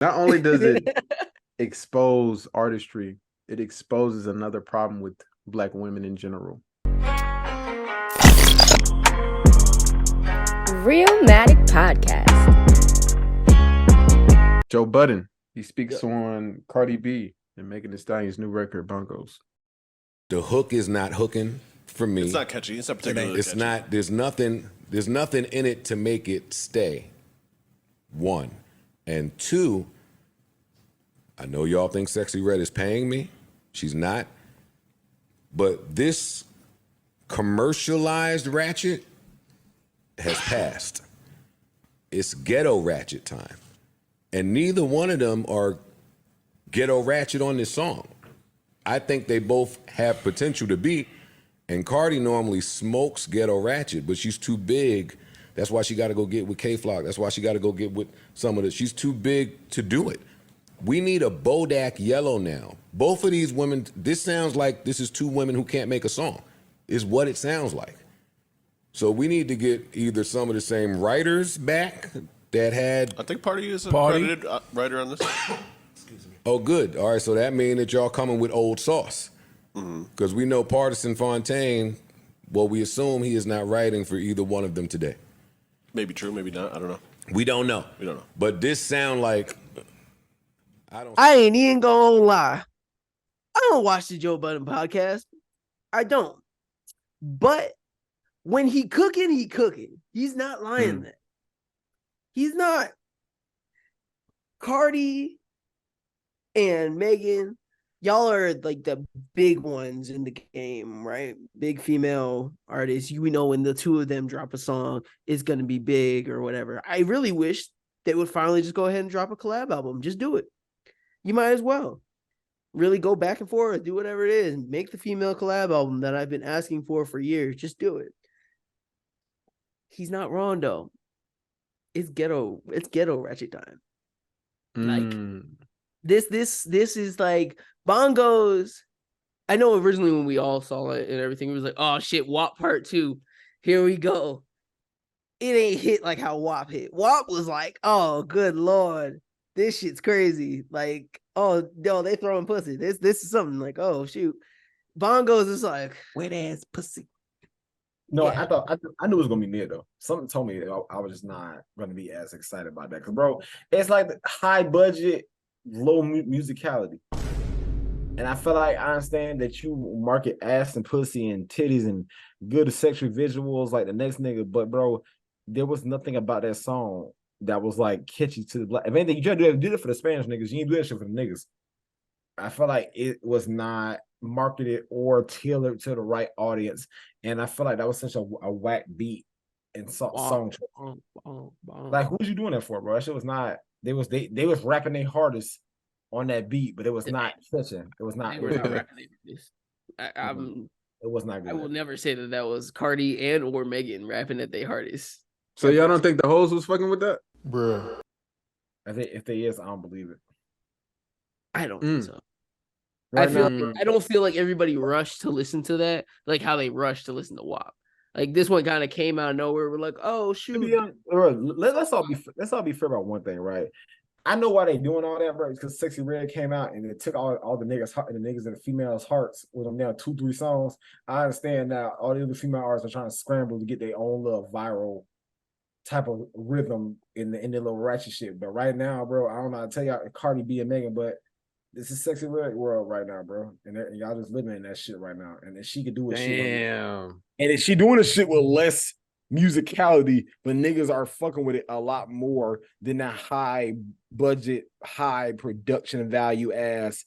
Not only does it expose artistry, it exposes another problem with Black women in general. Realmatic Podcast. Joe Budden, he speaks on Cardi B and Megan Thee Stallion's new record, Bongos. The hook is not hooking for me. It's not catchy. It's not particularly It's catchy. not. There's nothing in it to make it stay. One. And two, I know y'all think Sexy Red is paying me. She's not. But this commercialized ratchet has passed. It's ghetto ratchet time. And neither one of them are ghetto ratchet on this song. I think they both have potential to be. And Cardi normally smokes ghetto ratchet, but she's too big. That's why she got to go get with K-Flock. That's why she got to go get with some of the. She's too big to do it. We need a Bodak Yellow now. Both of these women, this sounds like this is two women who can't make a song, is what it sounds like. So we need to get either some of the same writers back that had. I think Party is a Party? credited writer on this. Oh, good. All right, so that means that y'all coming with old sauce. Because we know Partisan Fontaine, well, we assume he is not writing for either one of them today. Maybe true, maybe not. I don't know. We don't know. We don't know. But this sound like, I ain't even gonna lie. I don't watch the Joe Budden podcast. I don't. But when he cooking, he cooking. He's not lying that. He's not. Cardi and Megan, y'all are like the big ones in the game, right? Big female artists. We know when the two of them drop a song, it's gonna be big or whatever. I really wish they would finally just go ahead and drop a collab album. Just do it. You might as well. Really go back and forth, do whatever it is, make the female collab album that I've been asking for years. Just do it. He's not wrong though. It's ghetto ratchet time. Like this is like Bongos. I know originally when we all saw it and everything, it was like, oh shit, WAP Part 2. Here we go. It ain't hit like how WAP hit. WAP was like, oh good lord, this shit's crazy. Like, oh no, they throwing pussy. This is something like, oh shoot. Bongos is like wet ass pussy. No, yeah. I knew it was gonna be mid though. Something told me I was just not gonna be as excited about that. Cause bro, it's like the high budget, low musicality. And I feel like I understand that you market ass and pussy and titties and good sexual visuals like the next nigga, but bro, there was nothing about that song that was like catchy to the black. If anything, you try to do it for the Spanish niggas, you ain't do that shit for the niggas. I feel like it was not marketed or tailored to the right audience, and I feel like that was such a whack beat and song. Like, who was you doing that for, bro? That shit was not. They was rapping their hardest on that beat, but it was not catching. It was not. They were not rapping their hardest. It was not good. I will never say that was Cardi and or Megan rapping at their hardest. So y'all don't think the hoes was fucking with that, bruh? If they is, I don't believe it. I don't think so. Right, I don't feel like everybody rushed to listen to that, like how they rushed to listen to WAP. Like this one kind of came out of nowhere. We're like, oh shoot. Let's all be fair about one thing, right? I know why they doing all that, bro. Because Sexy Red came out and it took all the niggas and the females' hearts with them now 2-3 songs. I understand now all the other female artists are trying to scramble to get their own little viral type of rhythm in their little ratchet shit. But right now, bro, I don't know how to tell y'all Cardi B and Megan, but this is Sexy Red world right now, bro. And y'all just living in that shit right now. And then she could do what she wants. And if she doing the shit with less musicality, but niggas are fucking with it a lot more than that high budget, high production value ass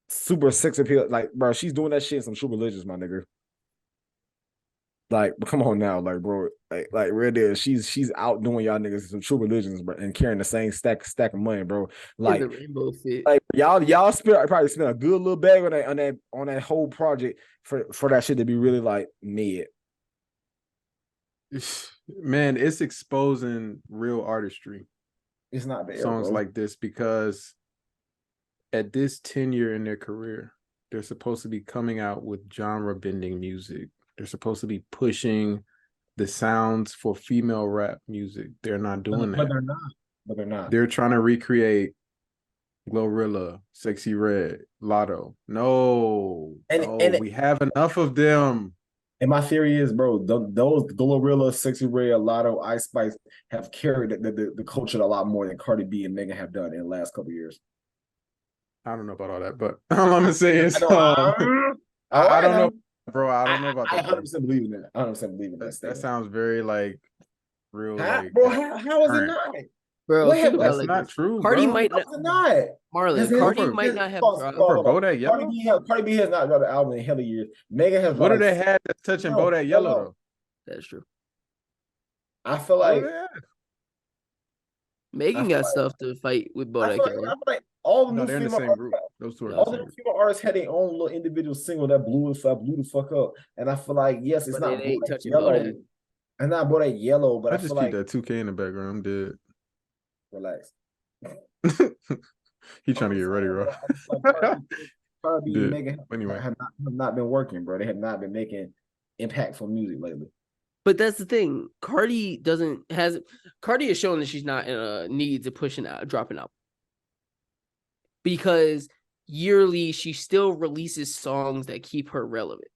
super sex appeal. Like, bro, she's doing that shit in some True Religions, my nigga. Like, come on now, like, bro, like Red Dead, she's outdoing y'all niggas in some True Religions, bro, and carrying the same stack of money, bro. Like, the rainbow fit. Like y'all probably spent a good little bag on that whole project for that shit to be really like mid. Man, it's exposing real artistry. It's not there, songs bro. Like this, because at this tenure in their career, they're supposed to be coming out with genre bending music. They're supposed to be pushing the sounds for female rap music. They're not doing that. But they're not. They're trying to recreate Glorilla, Sexy Red, Lotto. No, And we have enough of them. And my theory is, bro, those Glorilla, Sexy Red, Lotto, Ice Spice have carried the culture a lot more than Cardi B and Megan have done in the last couple of years. I don't know about all that, but all I'm gonna say is, I don't know, know. bro. I don't know about I that. 100% believe in that. I 100% believe in that That statement. sounds very like real, like bro, how is it current. not? Bro, What think about That's it like not this. true, Cardi bro. might How not, is it not? Marlon, Cardi might not have dropped. Over Bodak Yellow. Cardi B has not dropped an album in hella years. Megan has What do dropped they like have that's touching no, Bodak no, Yellow no. though? That's true. I feel What do like they have? Megan I feel got stuff to fight with I Bodak feel like, Yellow. I feel like all the No, new they're in the female same artists, group. Those two are in the all the same new group. female artists had their own little individual single that blew the fuck up. And I feel like yes, it's But it not ain't Bodak touching Yellow. Bodak. And not Bodak Yellow, but I I just feel keep like that 2K in the background. I'm dead. relax. He trying to get ready, bro. I just like Cardi B and Dead. Megan Anyway, have not been working, bro. They have not been making impactful music lately. But that's the thing. Cardi has shown that she's not in a need to dropping out. Because yearly she still releases songs that keep her relevant.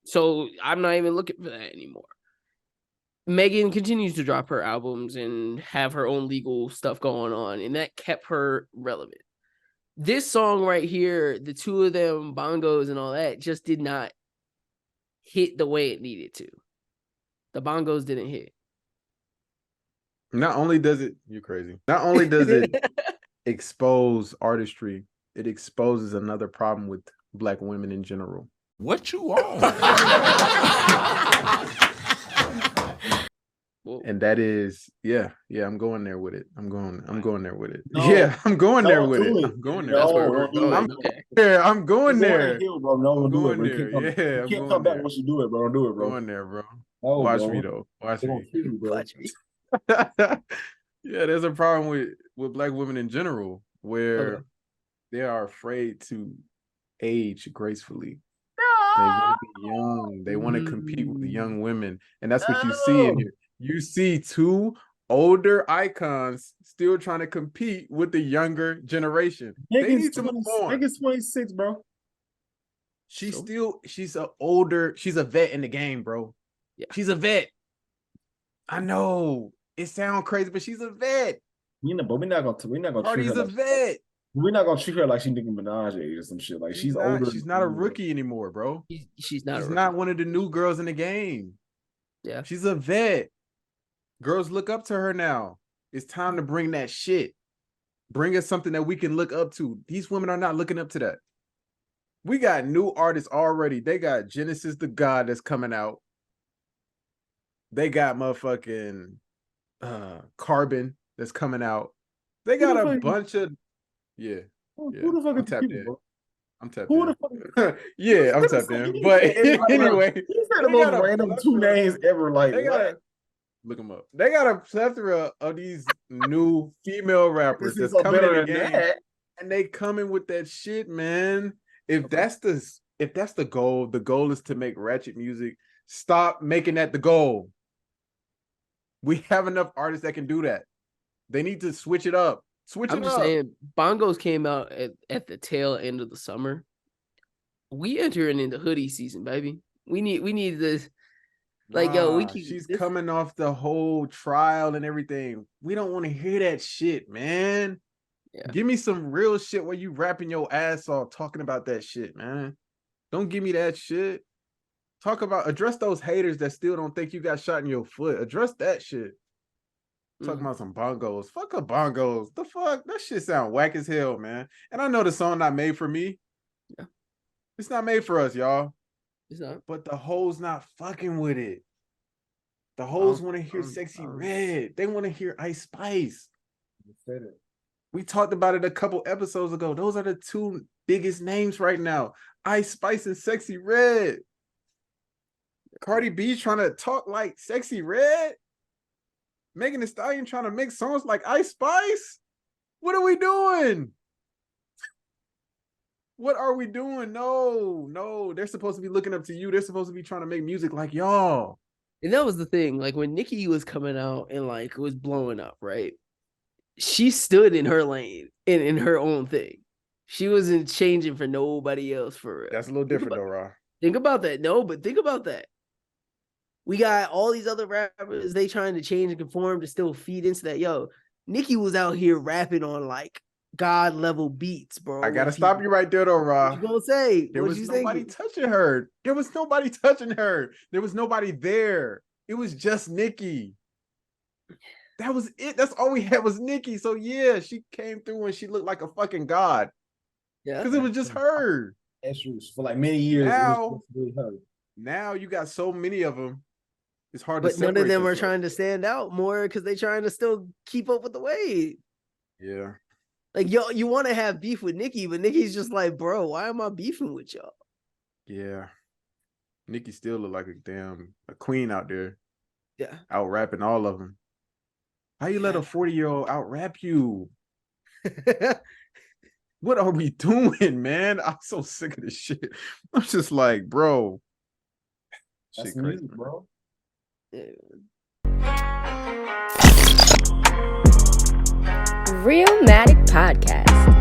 So I'm not even looking for that anymore. Megan continues to drop her albums and have her own legal stuff going on, and that kept her relevant. This song right here, the two of them, bongos and all that, just did not hit the way it needed to. The bongos didn't hit. not only does it, you're crazy. Not only does it expose artistry, it exposes another problem with Black women in general. What you on? And that is, yeah, I'm going there with it. I'm going there with it. No, yeah, I'm going there don't with do it. it. I'm going there. No, That's where we're don't do it. going. Okay. Yeah, I'm going You're there. hill, bro. No, don't do it, Going bro. there. You I'm can't going come back there. once you do it, bro. Don't do it, bro. Going there, bro. No, Watch bro. me though. Watch They're me. gonna kill you, bro. Watch me. Yeah, there's a problem with Black women in general where Okay. they are afraid to age gracefully. They want to be young. They want to compete with the young women. And that's what you see in here. You see two older icons still trying to compete with the younger generation. They need to move on. Megan's 26, bro. She's a vet in the game, bro. Yeah. She's a vet. I know. It sounds crazy, but she's a vet. But we're not gonna treat Cardi's her a vet. we're not gonna treat her like she's Nicki Minaj age or some shit. Like she's older. She's not a rookie anymore, bro. She's not. She's not one of the new girls in the game. Yeah. She's a vet. Girls look up to her now. It's time to bring that shit. Bring us something that we can look up to. These women are not looking up to that. We got new artists already. They got Genesis the God that's coming out. They got motherfucking Carbon that's coming out. They got a bunch of yeah. Who the fuck I'm is the tapped people, in. bro? I'm tapped Who in. the fuck? Yeah, I'm tapped in. But anyway, These are the most random two names ever. Like, they got look them up. They got a plethora of these new female rappers that's coming in the game, and they coming with that shit, man. If that's the goal is to make ratchet music. Stop making that the goal. We have enough artists that can do that. They need to switch it up. I'm just saying, bongos came out at the tail end of the summer. We entering into hoodie season, baby. We need this. Like, yo, she's coming off the whole trial and everything. We don't want to hear that shit, man. Yeah. Give me some real shit where you rapping your ass off talking about that shit, man. Don't give me that shit. Address those haters that still don't think you got shot in your foot. Address that shit. Talking about some bongos. Fuck a bongos. The fuck? That shit sound whack as hell, man. And I know the song not made for me. Yeah. It's not made for us, y'all. It's not. But the hoes not fucking with it. The hoes want to hear Sexy Red. They want to hear Ice Spice. We talked about it a couple episodes ago. Those are the two biggest names right now. Ice Spice and Sexy Red. Cardi B trying to talk like Sexy Red. Megan Thee Stallion trying to make songs like Ice Spice. What are we doing? What are we doing? No. They're supposed to be looking up to you. They're supposed to be trying to make music like y'all. And that was the thing. Like when Nicki was coming out and like it was blowing up, right? she stood in her lane and in her own thing. She wasn't changing for nobody else for real. That's a little different though, Ra. Think about that. No, but think about that. We got all these other rappers, they trying to change and conform to still feed into that. Yo, Nicki was out here rapping on like God level beats, bro. I gotta stop you right there though, Ra. What you gonna say? There What was you nobody thinking? touching her. There was nobody touching her. There was nobody there. It was just Nicki. That was it. That's all we had was Nicki. So yeah, she came through and she looked like a fucking god. Yeah. Because it was just her. That's true. For like many years, it was really her. Now you got so many of them. It's hard But to none of them are yourself. trying to stand out more because they're trying to still keep up with the wave. Yeah. Like, yo, you want to have beef with Nicki, but Nicki's just like, bro, why am I beefing with y'all? Yeah. Nicki still look like a queen out there. Yeah. Out rapping all of them. How you let a 40-year-old out rap you? What are we doing, man? I'm so sick of this shit. I'm just like, bro. That's Shit crazy, music, bro. Realmatic Podcast.